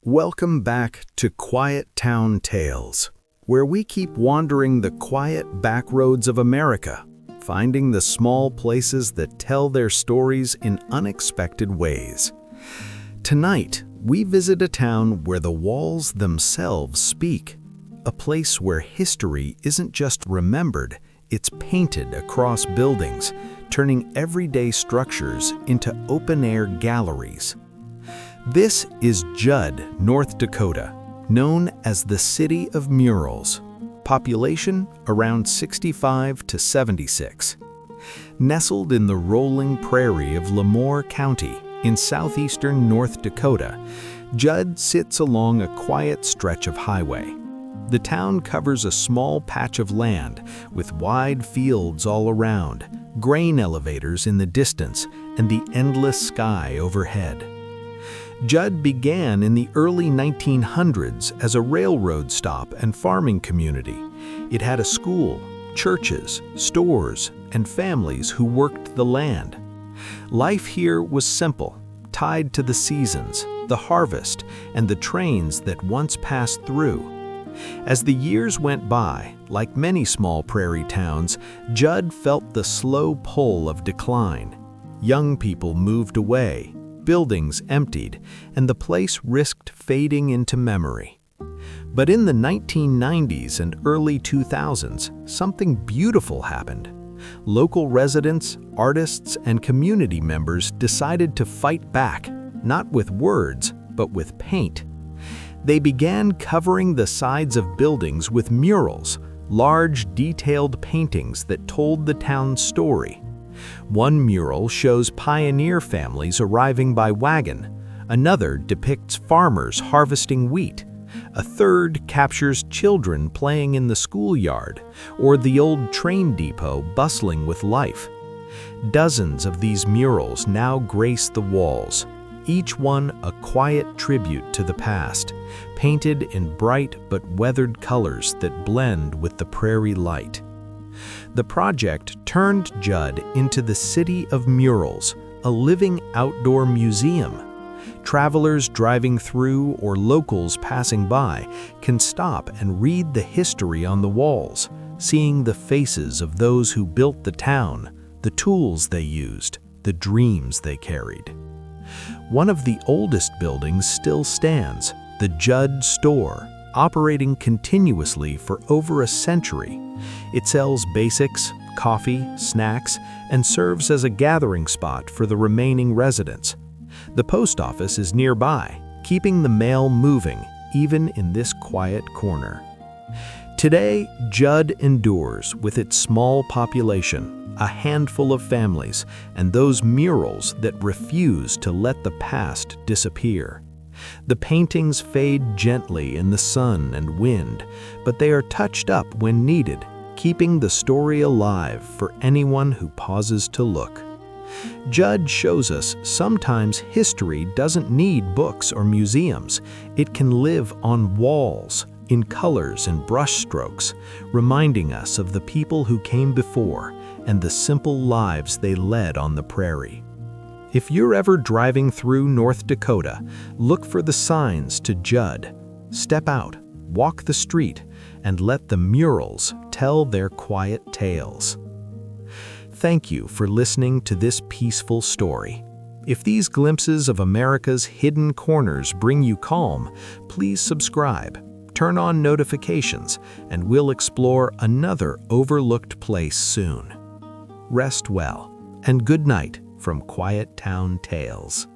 Welcome back to Quiet Town Tales, where we keep wandering the quiet back roads of America, finding the small places that tell their stories in unexpected ways. Tonight, we visit a town where the walls themselves speak, a place where history isn't just remembered, it's painted across buildings, turning everyday structures into open-air galleries. This is Judd, North Dakota, known as the City of Murals. Population around 65 to 76. Nestled in the rolling prairie of Lemoore County in southeastern North Dakota, Judd sits along a quiet stretch of highway. The town covers a small patch of land with wide fields all around, grain elevators in the distance, and the endless sky overhead. Judd began in the early 1900s as a railroad stop and farming community. It had a school, churches, stores, and families who worked the land. Life here was simple, tied to the seasons, the harvest, and the trains that once passed through. As the years went by, like many small prairie towns, Judd felt the slow pull of decline. Young people moved away, buildings emptied, and the place risked fading into memory. But in the 1990s and early 2000s, something beautiful happened. Local residents, artists, and community members decided to fight back, not with words, but with paint. They began covering the sides of buildings with murals, large, detailed paintings that told the town's story. One mural shows pioneer families arriving by wagon. Another depicts farmers harvesting wheat. A third captures children playing in the schoolyard or the old train depot bustling with life. Dozens of these murals now grace the walls, each one a quiet tribute to the past, painted in bright but weathered colors that blend with the prairie light. The project turned Judd into the City of Murals, a living outdoor museum. Travelers driving through or locals passing by can stop and read the history on the walls, seeing the faces of those who built the town, the tools they used, the dreams they carried. One of the oldest buildings still stands, the Judd Store, operating continuously for over a century. It sells basics, coffee, snacks, and serves as a gathering spot for the remaining residents. The post office is nearby, keeping the mail moving, even in this quiet corner. Today, Judd endures with its small population, a handful of families, and those murals that refuse to let the past disappear. The paintings fade gently in the sun and wind, but they are touched up when needed, keeping the story alive for anyone who pauses to look. Judd shows us sometimes history doesn't need books or museums. It can live on walls, in colors and brushstrokes, reminding us of the people who came before and the simple lives they led on the prairie. If you're ever driving through North Dakota, look for the signs to Judd. Step out, walk the street, and let the murals tell their quiet tales. Thank you for listening to this peaceful story. If these glimpses of America's hidden corners bring you calm, please subscribe, turn on notifications, and we'll explore another overlooked place soon. Rest well, and good night from Quiet Town Tales.